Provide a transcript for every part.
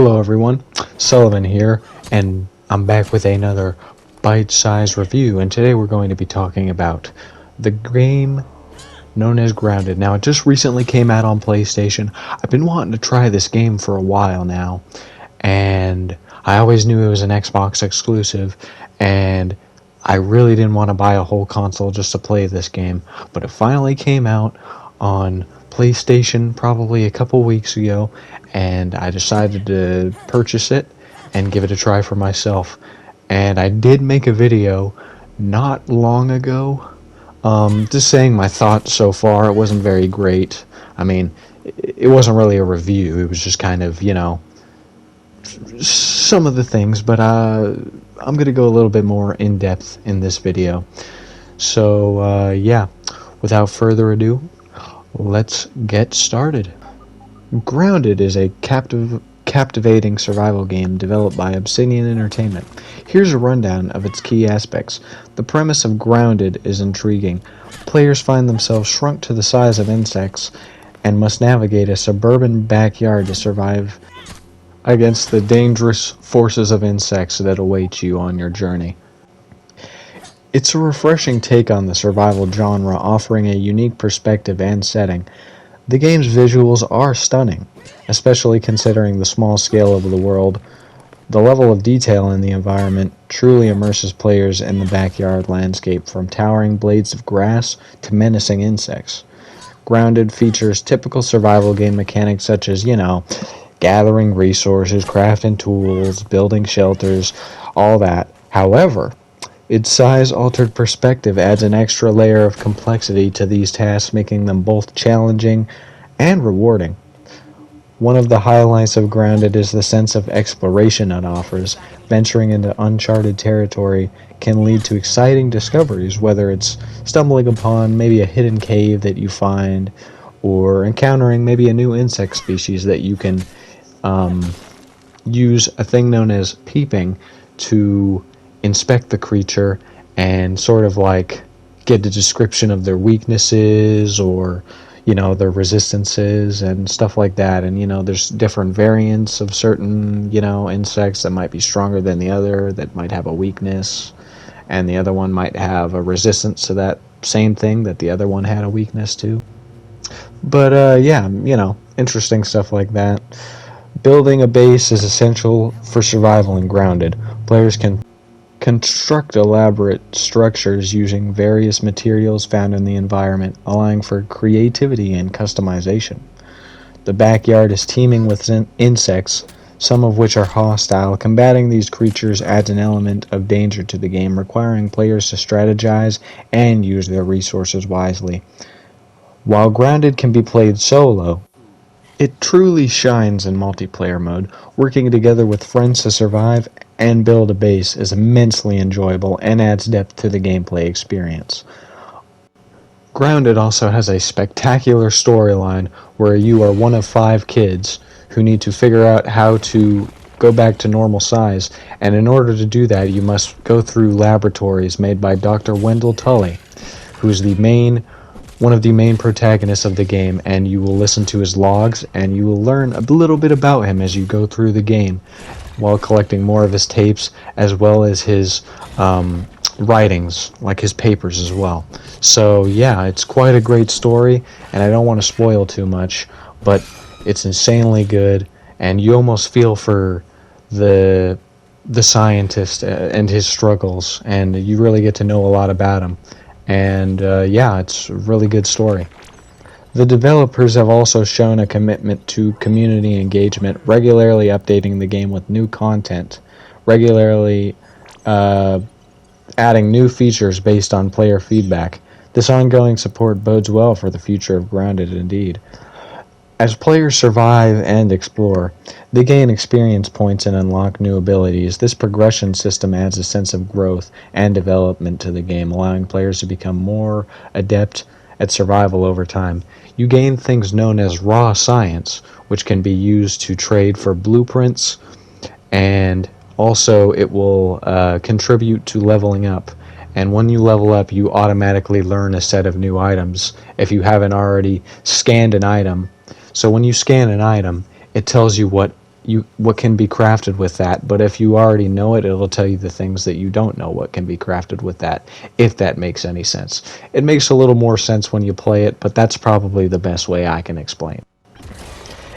Hello everyone, Sullivan here, and I'm back with another bite-sized review, and today we're going to be talking about the game known as Grounded. Now, it just recently came out on PlayStation. I've been wanting to try this game for a while now, and I always knew it was an Xbox exclusive, and I really didn't want to buy a whole console just to play this game, but it finally came out on PlayStation probably a couple weeks ago, and I decided to purchase it and give it a try for myself. And I did make a video not long ago, just saying my thoughts so far. It wasn't very great. I mean, it wasn't really a review. It was just kind of, some of the things, but I'm going to go a little bit more in depth in this video. So, without further ado, let's get started. Grounded is a captivating survival game developed by Obsidian Entertainment. Here's a rundown of its key aspects. The premise of Grounded is intriguing. Players find themselves shrunk to the size of insects and must navigate a suburban backyard to survive against the dangerous forces of insects that await you on your journey. It's a refreshing take on the survival genre, offering a unique perspective and setting. The game's visuals are stunning, especially considering the small scale of the world. The level of detail in the environment truly immerses players in the backyard landscape, from towering blades of grass to menacing insects. Grounded features typical survival game mechanics such as, gathering resources, crafting tools, building shelters, all that. However, its size-altered perspective adds an extra layer of complexity to these tasks, making them both challenging and rewarding. One of the highlights of Grounded is the sense of exploration it offers. Venturing into uncharted territory can lead to exciting discoveries, whether it's stumbling upon maybe a hidden cave that you find, or encountering maybe a new insect species that you can use a thing known as peeping to inspect the creature and sort of like get a description of their weaknesses or their resistances and stuff like that. And there's different variants of certain insects that might be stronger than the other, that might have a weakness, and the other one might have a resistance to that same thing that the other one had a weakness to. But interesting stuff like that. Building a base is essential for survival in Grounded. Players can construct elaborate structures using various materials found in the environment, allowing for creativity and customization. The backyard is teeming with insects, some of which are hostile. Combating these creatures adds an element of danger to the game, requiring players to strategize and use their resources wisely. While Grounded can be played solo, it truly shines in multiplayer mode. Working together with friends to survive and build a base is immensely enjoyable and adds depth to the gameplay experience. Grounded also has a spectacular storyline where you are one of 5 kids who need to figure out how to go back to normal size, and in order to do that you must go through laboratories made by Dr. Wendell Tully, who's one of the main protagonists of the game, and you will listen to his logs and you will learn a little bit about him as you go through the game, while collecting more of his tapes as well as his writings, like his papers as well. So yeah, it's quite a great story, and I don't want to spoil too much, but it's insanely good, and you almost feel for the scientist and his struggles, and you really get to know a lot about him. And it's a really good story. The developers have also shown a commitment to community engagement, regularly updating the game with new content, regularly adding new features based on player feedback. This ongoing support bodes well for the future of Grounded indeed. As players survive and explore, they gain experience points and unlock new abilities. This progression system adds a sense of growth and development to the game, allowing players to become more adept at survival over time. You gain things known as raw science, which can be used to trade for blueprints, and also it will contribute to leveling up. And when you level up, you automatically learn a set of new items if you haven't already scanned an item. So when you scan an item, it tells you what what can be crafted with that. But if you already know it, it'll tell you the things that you don't know what can be crafted with that, if that makes any sense. It makes a little more sense when you play it, but that's probably the best way I can explain.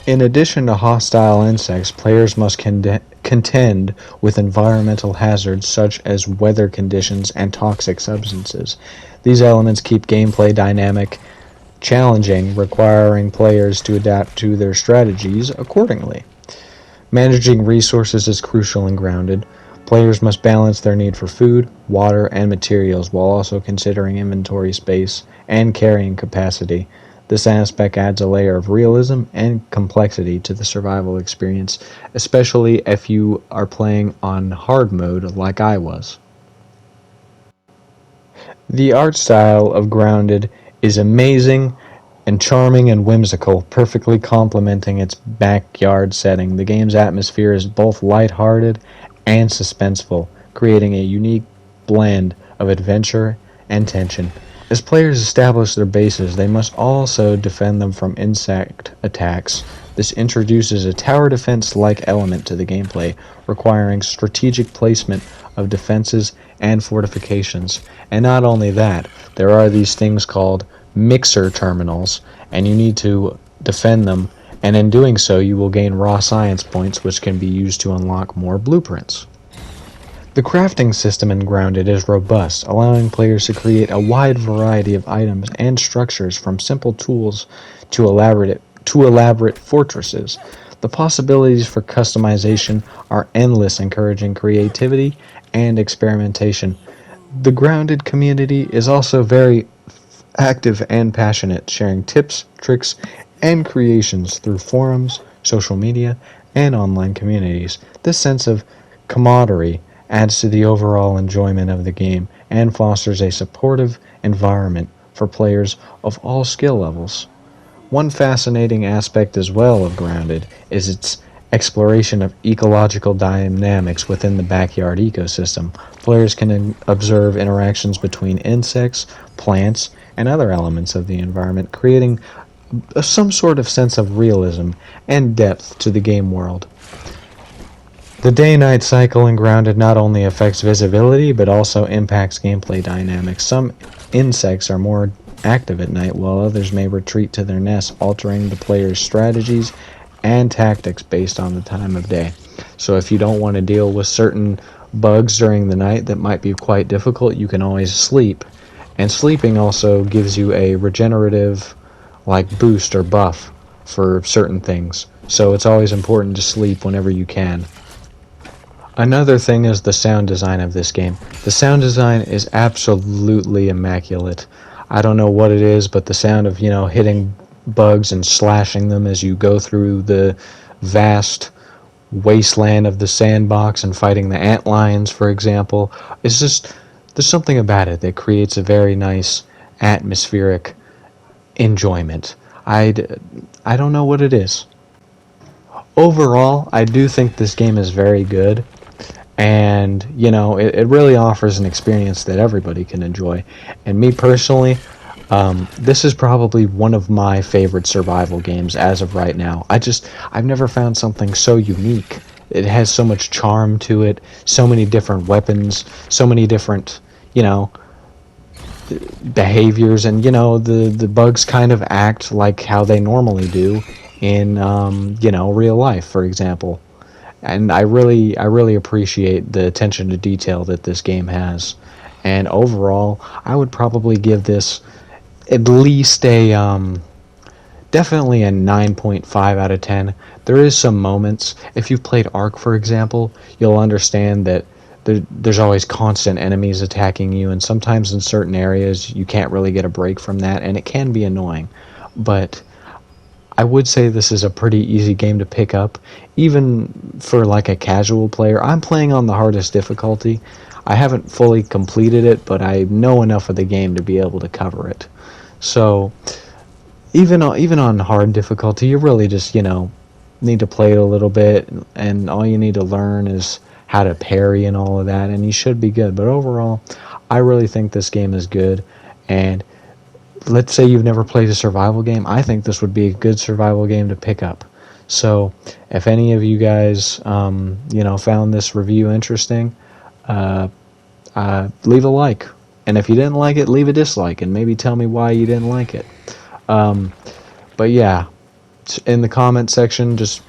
In addition to hostile insects, players must contend with environmental hazards such as weather conditions and toxic substances. These elements keep gameplay dynamic, challenging, requiring players to adapt to their strategies accordingly. Managing resources is crucial in Grounded. Players must balance their need for food, water, and materials while also considering inventory space and carrying capacity. This aspect adds a layer of realism and complexity to the survival experience, especially if you are playing on hard mode like I was. The art style of Grounded is amazing and charming and whimsical, perfectly complementing its backyard setting. The game's atmosphere is both lighthearted and suspenseful, creating a unique blend of adventure and tension. As players establish their bases, they must also defend them from insect attacks. This introduces a tower defense-like element to the gameplay, requiring strategic placement of defenses and fortifications. And not only that, there are these things called mixer terminals, and you need to defend them, and in doing so you will gain raw science points which can be used to unlock more blueprints. The crafting system in Grounded is robust, allowing players to create a wide variety of items and structures from simple tools to elaborate fortresses. The possibilities for customization are endless, encouraging creativity and experimentation. The Grounded community is also very active and passionate, sharing tips, tricks, and creations through forums, social media, and online communities. This sense of camaraderie adds to the overall enjoyment of the game and fosters a supportive environment for players of all skill levels. One fascinating aspect as well of Grounded is its exploration of ecological dynamics within the backyard ecosystem. Players can observe interactions between insects, plants, and other elements of the environment, creating some sort of sense of realism and depth to the game world. The day-night cycle in Grounded not only affects visibility, but also impacts gameplay dynamics. Some insects are more active at night, while others may retreat to their nests, altering the player's strategies and tactics based on the time of day. So if you don't want to deal with certain bugs during the night that might be quite difficult, you can always sleep. And sleeping also gives you a regenerative boost or buff for certain things. So it's always important to sleep whenever you can. Another thing is the sound design of this game. The sound design is absolutely immaculate. I don't know what it is, but the sound of, hitting bugs and slashing them as you go through the vast wasteland of the sandbox and fighting the antlions, for example, it's just, there's something about it that creates a very nice atmospheric enjoyment. I don't know what it is. Overall, I do think this game is very good. And, it really offers an experience that everybody can enjoy. And me personally, this is probably one of my favorite survival games as of right now. I've never found something so unique. It has so much charm to it, so many different weapons, so many different, behaviors, and, the bugs kind of act like how they normally do in, real life, for example. And I really appreciate the attention to detail that this game has. And overall, I would probably give this at least definitely a 9.5 out of 10. There is some moments, if you've played Ark, for example, you'll understand that there's always constant enemies attacking you, and sometimes in certain areas you can't really get a break from that, and it can be annoying. But I would say this is a pretty easy game to pick up, even for a casual player. I'm playing on the hardest difficulty. I haven't fully completed it, but I know enough of the game to be able to cover it. So, even on hard difficulty, you really just, need to play it a little bit, and all you need to learn is how to parry and all of that, and you should be good. But overall, I really think this game is good, and let's say you've never played a survival game, I think this would be a good survival game to pick up. So if any of you guys, found this review interesting, leave a like. And if you didn't like it, leave a dislike and maybe tell me why you didn't like it. But yeah, in the comment section, just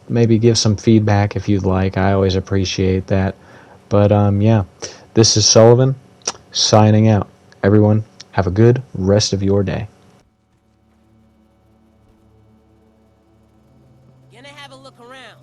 maybe give some feedback if you'd like. I always appreciate that. But yeah, this is Sullivan signing out. Everyone, have a good rest of your day. Gonna have a look around.